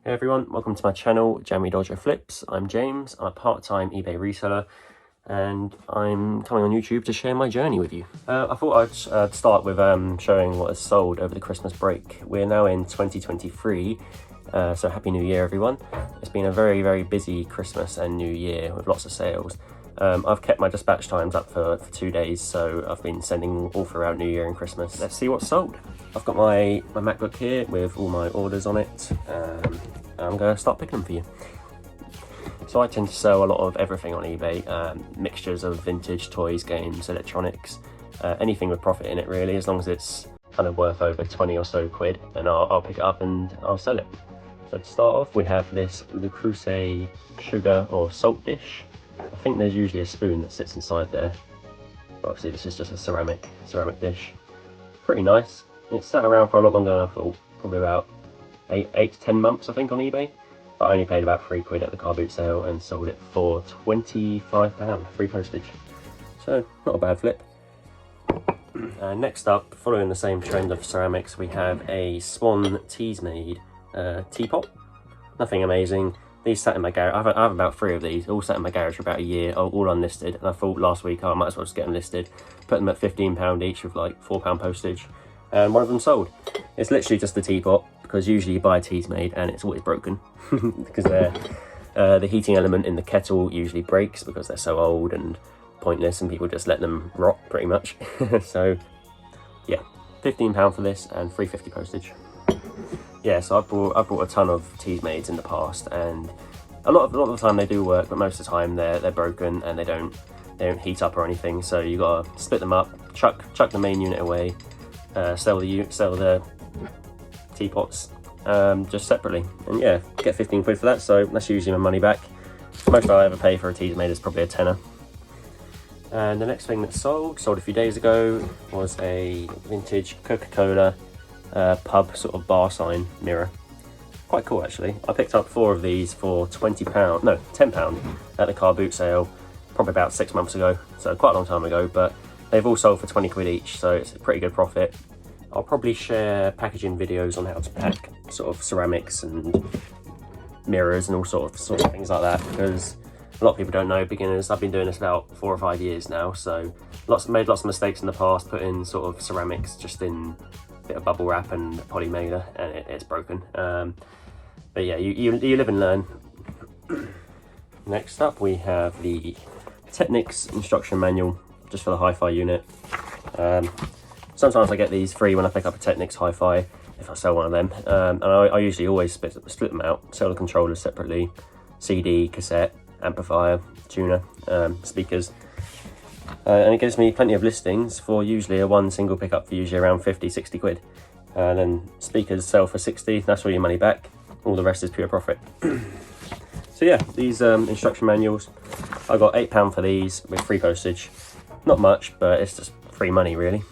Hey everyone, welcome to my channel, Jammy Flips. I'm James, I'm a part-time eBay reseller, and I'm coming on YouTube to share my journey with you. I thought I'd start with showing what has sold over the Christmas break. We're now in 2023, so Happy New Year everyone. It's been a very, very busy Christmas and New Year with lots of sales. I've kept my dispatch times up for 2 days, so I've been sending all throughout New Year and Christmas. Let's see what's sold. I've got my MacBook here with all my orders on it. I'm going to start picking them for you. So I tend to sell a lot of everything on eBay, mixtures of vintage toys, games, electronics, anything with profit in it really, as long as it's kind of worth over 20 or so quid, and I'll pick it up and I'll sell it. So to start off, we have this Le Creuset sugar or salt dish. I think there's usually a spoon that sits inside there, but obviously this is just a ceramic dish. Pretty nice. It's sat around for a lot longer than I thought, probably about 8 to 10 months I think on eBay. But I only paid about 3 quid at the car boot sale and sold it for £25, free postage. So not a bad flip. Next up, following the same trend of ceramics, we have a Swan Teasmade teapot. Nothing amazing. These sat in my garage. I have about 3 of these, all sat in my garage for about a year, all unlisted. And I thought last week, I might as well just get them listed. Put them at £15 each with like £4 postage. And one of them sold. It's literally just the teapot, because usually you buy a Teasmade and it's always broken. Because the heating element in the kettle usually breaks because they're so old and pointless, and people just let them rot pretty much. So yeah, £15 for this and £3.50 postage. Yeah, so I bought a ton of Teasmades in the past, and a lot of the time they do work, but most of the time they're broken and they don't heat up or anything. So you gotta split them up, chuck the main unit away, sell the teapots just separately, and yeah, get 15 quid for that. So that's usually my money back. Most I ever pay for a Teasmade is probably a tenner. And the next thing that sold a few days ago was a vintage Coca-Cola pub sort of bar sign mirror. Quite cool actually. I picked up 4 of these for £10 at the car boot sale, probably about 6 months ago, so quite a long time ago, but they've all sold for 20 quid each, so it's a pretty good profit. I'll probably share packaging videos on how to pack sort of ceramics and mirrors and all sorts of things like that, because a lot of people don't know, beginners. I've been doing this about 4 or 5 years now, so made lots of mistakes in the past, putting sort of ceramics just in a bit of bubble wrap and poly mailer, and it's broken. But yeah, you live and learn. Next up, we have the Technics instruction manual, just for the hi-fi unit. Sometimes I get these free when I pick up a Technics hi-fi, if I sell one of them. And I usually always split them out, sell the controllers separately, CD, cassette, amplifier, tuner, speakers. And it gives me plenty of listings for usually one single pickup for usually around 50-60 quid. And then speakers sell for 60, that's all your money back. All the rest is pure profit. So yeah, these instruction manuals, I got £8 for these with free postage. Not much, but it's just free money really.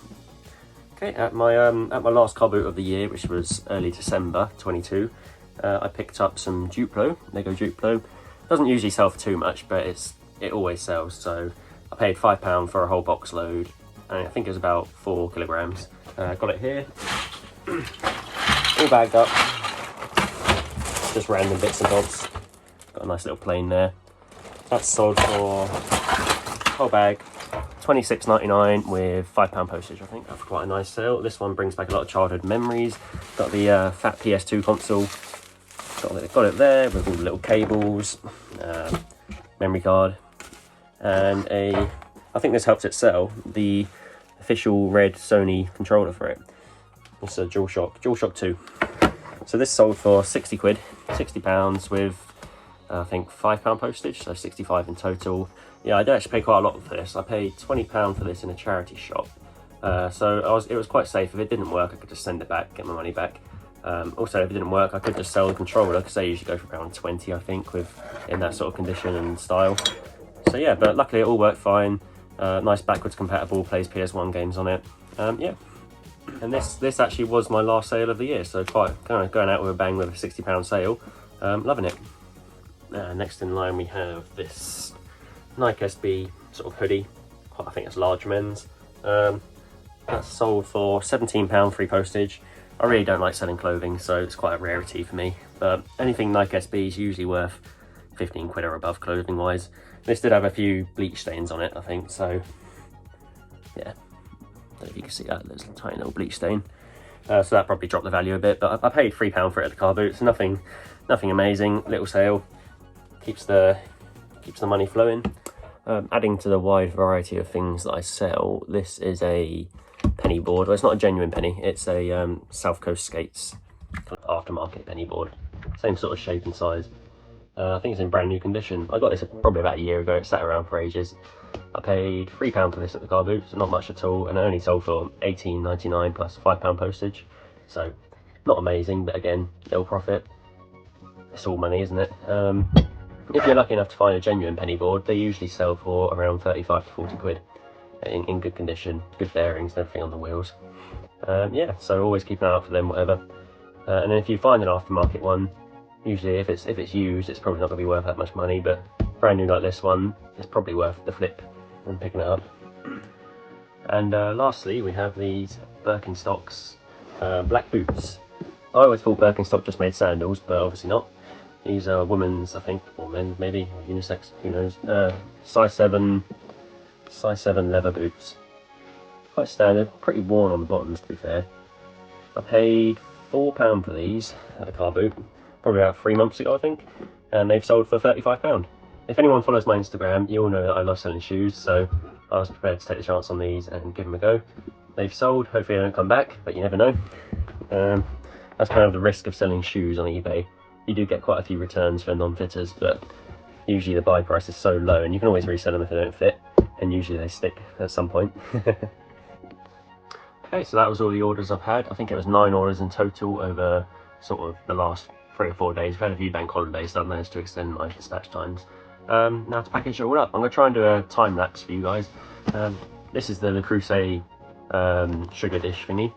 Okay, at my last car boot of the year, which was early December 22, I picked up some Duplo, Lego Duplo. Doesn't usually sell for too much, but it always sells. So I paid £5 for a whole box load, and I think it was about 4 kilograms. Got it here, all bagged up, just random bits and bobs. Got a nice little plane there. That's sold for whole bag £26.99 with £5 postage. I think that's quite a nice sale. This one brings back a lot of childhood memories. Got the fat PS2 console. Got it there with all the little cables, memory card, and I think this helps it sell, the official red Sony controller for it. It's a DualShock 2. So this sold for 60 quid, £60 with I think £5 postage, so 65 in total. Yeah, I did actually pay quite a lot for this. I paid £20 for this in a charity shop. So it was quite safe. If it didn't work, I could just send it back, get my money back. Also, if it didn't work, I could just sell the controller, because they usually go for around 20, I think, in that sort of condition and style. So yeah, but luckily it all worked fine. Nice backwards compatible, plays PS1 games on it. Yeah, and this actually was my last sale of the year, so quite kind of going out with a bang with a £60 sale. Loving it. Next in line we have this Nike SB sort of hoodie. I think it's large men's. That's sold for £17 free postage. I really don't like selling clothing, so it's quite a rarity for me. But anything Nike SB is usually worth 15 quid or above clothing wise. This did have a few bleach stains on it, I think, so yeah. Don't know if you can see that, there's a tiny little bleach stain. So that probably dropped the value a bit, but I paid £3 for it at the car boots. Nothing amazing, little sale. Keeps the money flowing. Adding to the wide variety of things that I sell, this is a penny board. Well, it's not a genuine penny, it's a South Coast Skates aftermarket penny board. Same sort of shape and size. I think it's in brand new condition. I got this probably about a year ago. It sat around for ages. I paid £3 for this at the car boots, not much at all, and it only sold for £18.99 plus £5 postage. So not amazing, but again, little profit. It's all money, isn't it? If you're lucky enough to find a genuine penny board, they usually sell for around 35 to 40 quid in good condition, good bearings and everything on the wheels. Yeah, so always keep an eye out for them, whatever. And then if you find an aftermarket one, usually if it's used, it's probably not going to be worth that much money, but brand new like this one, it's probably worth the flip and picking it up. And lastly, we have these Birkenstocks black boots. I always thought Birkenstock just made sandals, but obviously not. These are women's, I think, or men's maybe, unisex, who knows. Size 7 leather boots. Quite standard, pretty worn on the bottoms to be fair. I paid £4 for these at the car boot, probably about 3 months ago I think, and they've sold for £35. If anyone follows my Instagram, you all know that I love selling shoes, so I was prepared to take the chance on these and give them a go. They've sold, hopefully they don't come back, but you never know. That's kind of the risk of selling shoes on eBay. You do get quite a few returns for non-fitters, but usually the buy price is so low, and you can always resell them if they don't fit, and usually they stick at some point. Okay, so that was all the orders I've had. I think it was 9 orders in total over sort of the last 3 or 4 days. We've had a few bank holidays, so I've managed to extend my dispatch times. Now to package it all up, I'm going to try and do a time lapse for you guys. This is the Le Creuset sugar dish thingy.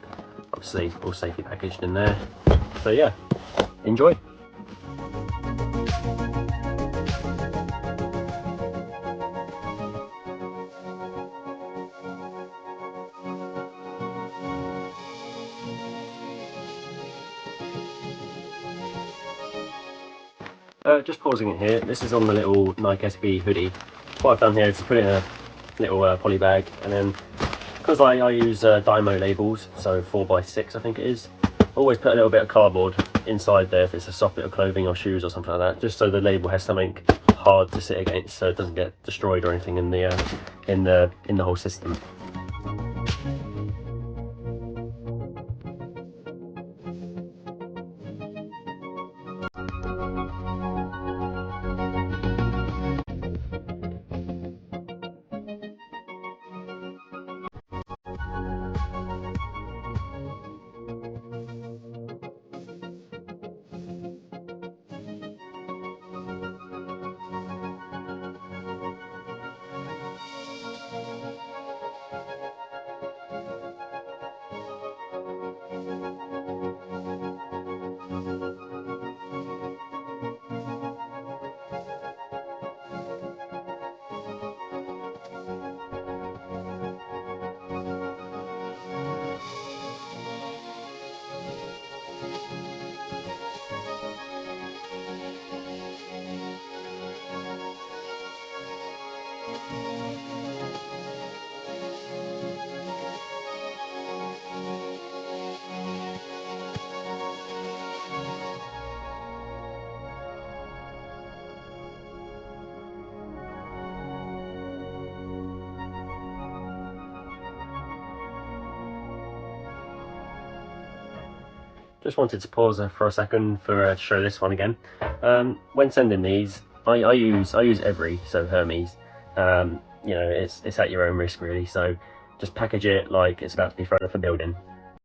Obviously all safely packaged in there. So yeah, enjoy. Just pausing it here, this is on the little Nike SB hoodie. What I've done here is to put it in a little poly bag, and then because I use Dymo labels, so 4x6 I think it is, always put a little bit of cardboard inside there if it's a soft bit of clothing or shoes or something like that, just so the label has something hard to sit against, so it doesn't get destroyed or anything in the whole system. Just wanted to pause for a second for to show this one again. When sending these, I use Every, so Hermes. You know, it's at your own risk really. So just package it like it's about to be thrown off a building.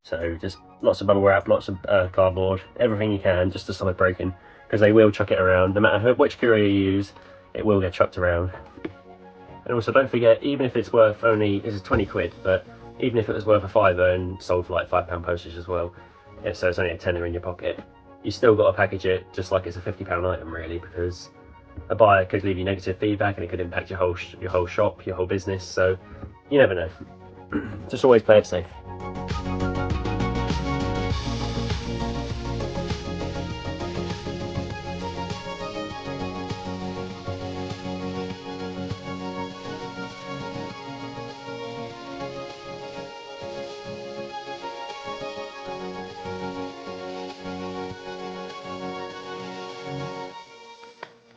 So just lots of bubble wrap, lots of cardboard, everything you can just to stop it breaking, because they will chuck it around. No matter which courier you use, it will get chucked around. And also don't forget, even if it's worth only, this is 20 quid, but even if it was worth a fiver and sold for like £5 postage as well, so it's only a tenner in your pocket, you still got to package it just like it's a £50 item really, because a buyer could leave you negative feedback and it could impact your whole shop, your whole business, so you never know. Just always play it safe.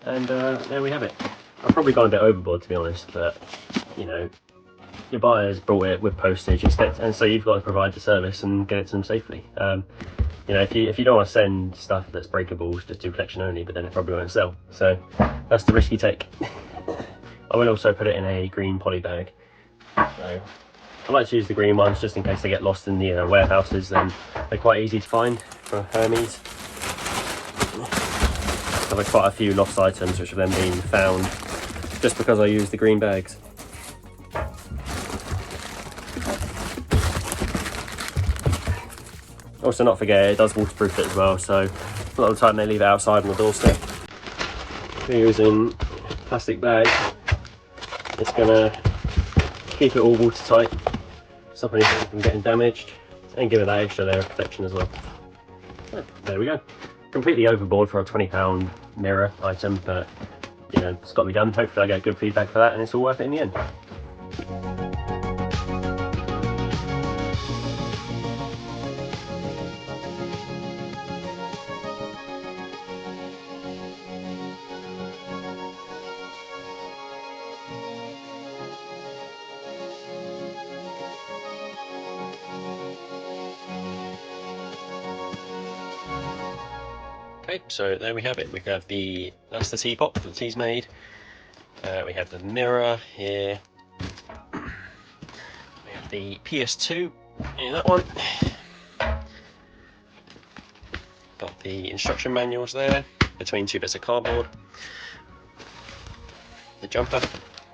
And there we have it. I've probably gone a bit overboard, to be honest, but you know, your buyer's brought it with postage, and so you've got to provide the service and get it to them safely. You know, if you don't want to send stuff that's breakable, just do collection only, but then it probably won't sell. So that's the risk you take. I will also put it in a green poly bag. So I like to use the green ones just in case they get lost in the warehouses, and they're quite easy to find for Hermes. I've had quite a few lost items which have then been found just because I use the green bags. Also, not forget, it does waterproof it as well, so a lot of the time they leave it outside on the doorstep. If you're using plastic bag, it's gonna keep it all watertight, stop anything from getting damaged, and give it that extra layer of protection as well. So, there we go. Completely overboard for a £20 mirror item, but you know, it's got to be done. Hopefully I get good feedback for that and it's all worth it in the end. Okay, so there we have it. We have that's the teapot that the tea's made. We have the mirror here. We have the PS2 in that one. Got the instruction manuals there between two bits of cardboard. The jumper,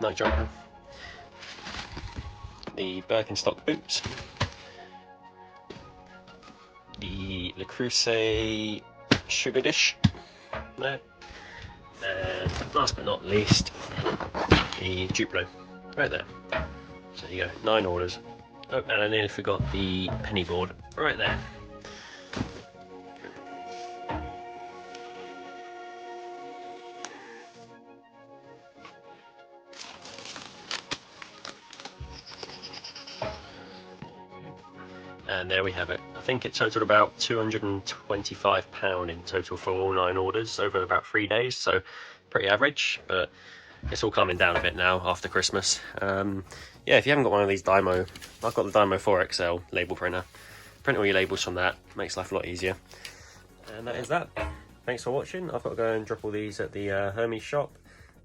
night jumper. The Birkenstock boots. The Le Creuset sugar dish there, and last but not least, the Duplo right there. So there you go, 9 orders. Oh, and I nearly forgot the penny board right there. And there we have it. I think it totaled about £225 in total for all 9 orders over about 3 days, so pretty average, but it's all coming down a bit now after Christmas. Yeah, if you haven't got one of these Dymo, I've got the Dymo 4XL label printer. Print all your labels from that, makes life a lot easier. And that is that. Thanks for watching. I've got to go and drop all these at the Hermes shop.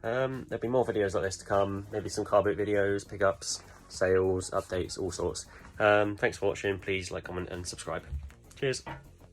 There'll be more videos like this to come, maybe some car boot videos, pickups, sales, updates, all sorts. Thanks for watching. Please like, comment and subscribe. Cheers.